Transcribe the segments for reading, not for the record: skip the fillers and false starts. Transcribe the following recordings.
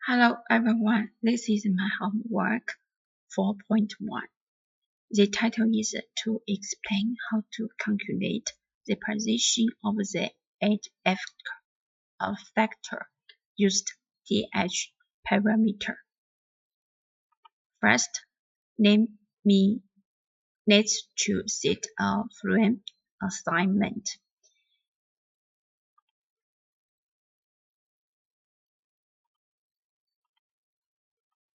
Hello everyone, this is my homework 4.1. The title is to explain how to calculate the position of the edge effector used the edge parameter. First, let's to set a frame assignment.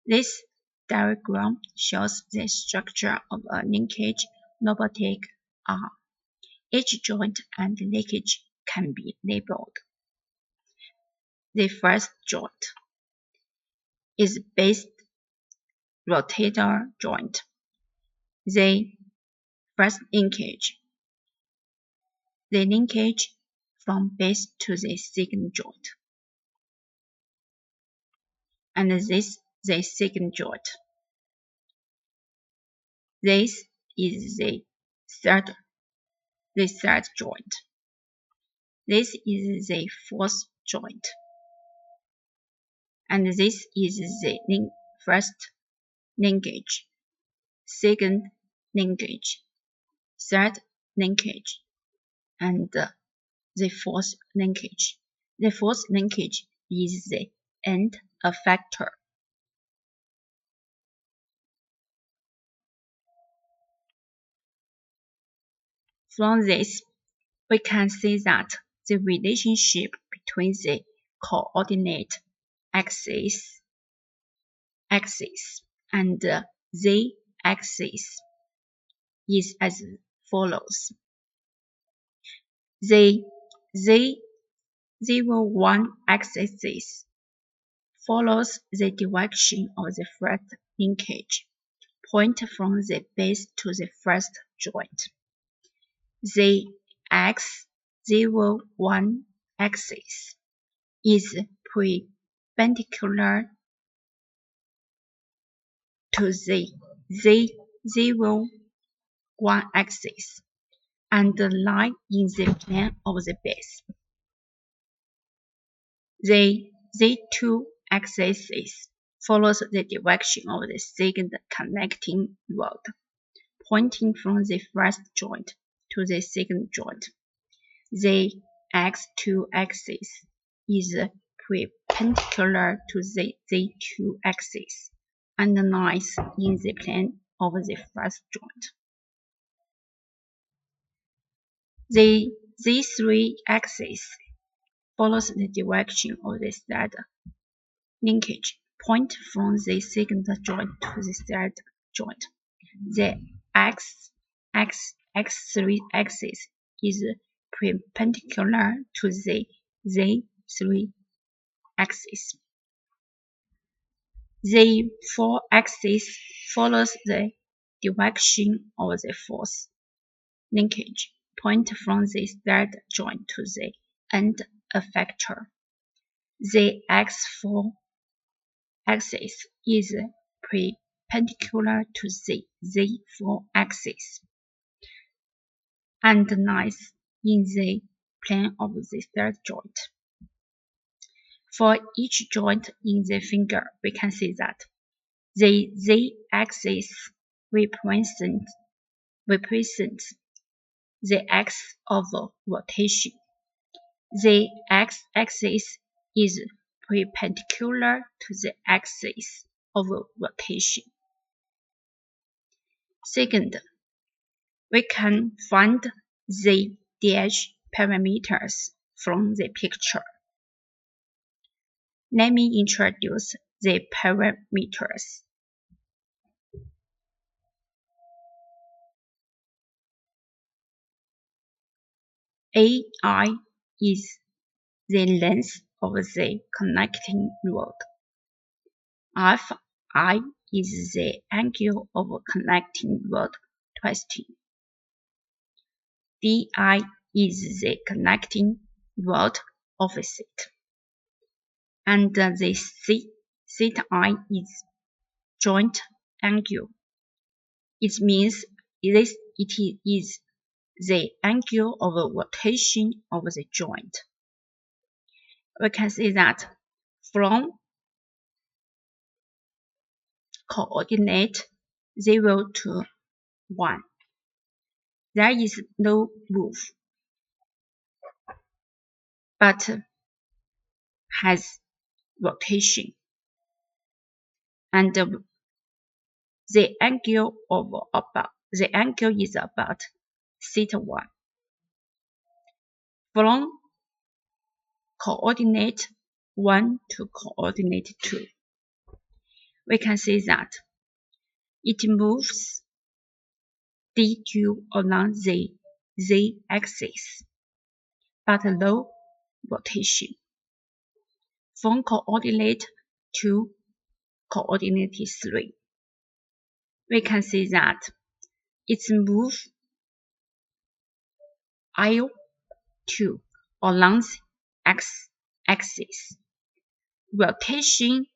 This diagram shows the structure of a linkage robotic arm. Each joint and linkage can be labeled. The first joint is base rotator joint. The first linkage, the linkage from base to the second joint. And this the second joint. This is the third joint. This is the fourth joint. And this is the first linkage, second linkage, third linkage, and the fourth linkage. The fourth linkage is the end effector. From this, we can see that the relationship between the coordinate axis and the z-axis is as follows. The z01 axis follows the direction of the first linkage, point from the base to the first joint. The x01 axis is perpendicular to the z01 axis and lie in the plane of the base. The z2 axis follows the direction of the second connecting rod, pointing from the first joint to the second joint. The x2 axis is perpendicular to the z2 axis and lies in the plane of the first joint. The z3 axis follows the direction of the third linkage, point from the second joint to the third joint. The x3 axis is perpendicular to the z3 axis. The 4 axis follows the direction of the fourth linkage, point from the third joint to the end effector. The x4 axis is perpendicular to the z4 axis and lies in the plane of the third joint. For each joint in the figure, we can see that the z-axis represents the axis of rotation. The x-axis is perpendicular to the axis of rotation. Second, we can find the edge parameters from the picture. Let me introduce the parameters. AI is the length of the connecting rod. Fi is the angle of connecting rod twisting. Di is the connecting rod offset. And the theta is joint angle. It means it is the angle of rotation of the joint. We can see that from coordinate 0 to 1. There is no move, but has rotation, and the angle is about theta 1. From coordinate 1 to coordinate 2, we can see that it moves d2 along the z-axis, but no rotation. From coordinate 2 to coordinate 3, we can see that it moves L2 along the x-axis, rotation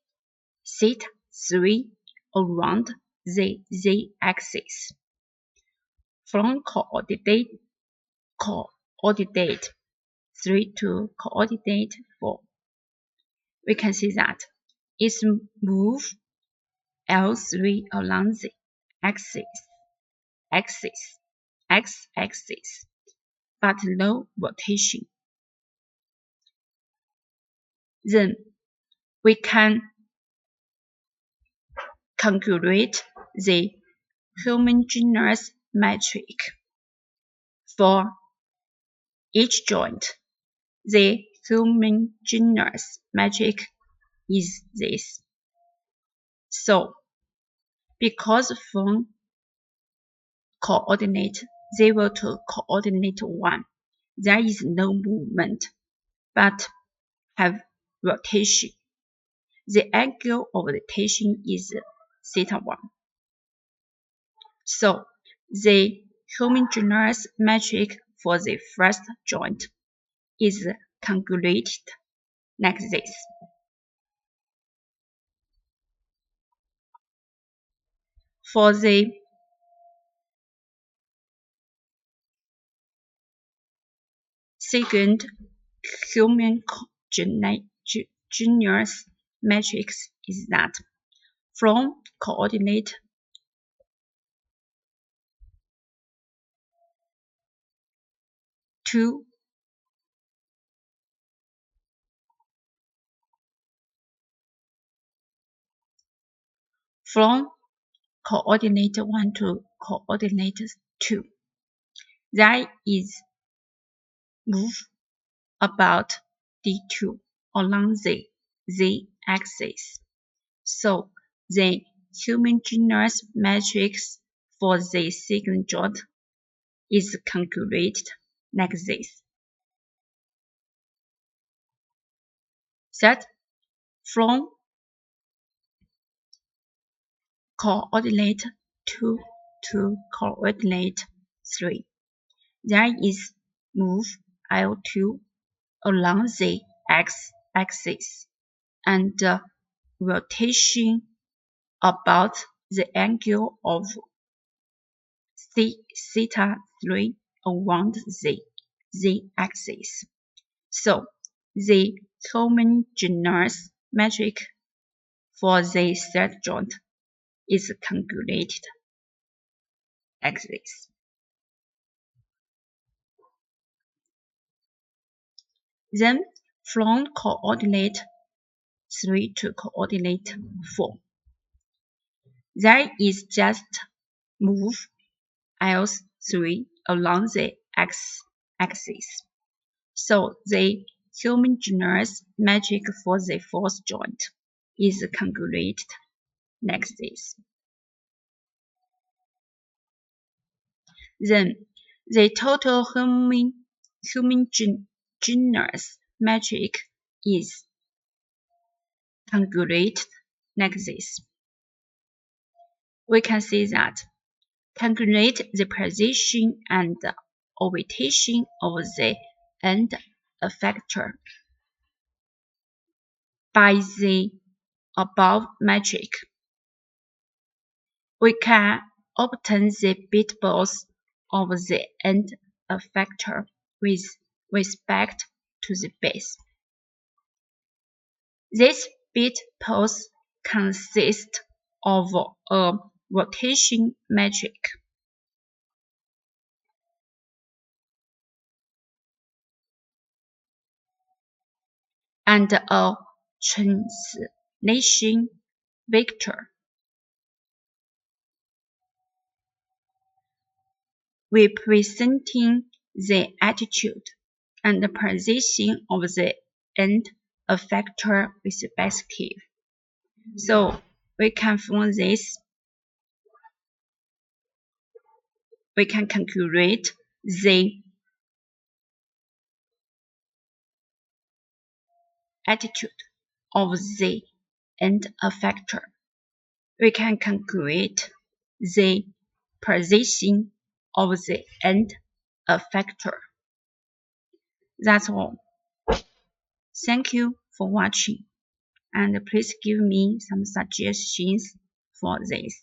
theta 3 around the z-axis. From coordinate 3 to coordinate 4, we can see that it moves L3 along the x-axis, but no rotation. Then we can calculate the homogeneous matrix for each joint. The homogeneous matrix is this. So, because from coordinate 0 to coordinate 1, there is no movement, but have rotation. The angle of rotation is theta 1. So, the homogeneous matrix for the first joint is calculated like this. For the second homogeneous matrix is that from coordinate 2 from coordinate 1 to coordinate 2, there is move about d2 along the z-axis. So the homogeneous matrix for the second joint is calculated like this. That from coordinate 2 to coordinate 3, there is move L2 along the x-axis and rotation about the angle of theta 3 around the z-axis. So the homogeneous matrix for the third joint is calculated like this. Then from coordinate 3 to coordinate 4, there is just move L3 along the x-axis. So the homogeneous matrix for the fourth joint is calculated like this. Then the total homogeneous matrix is calculated like this. We can see that calculate the position and orientation of the end effector by the above matrix. We can obtain the bit balls of the end effector with respect to the base. These bit balls consist of a rotation metric. And a translation vector representing the attitude and the position of the end effector respective. So we can from this we can calculate the attitude of the end effector. We can calculate the position of the end effector. That's all. Thank you for watching, and please give me some suggestions for this.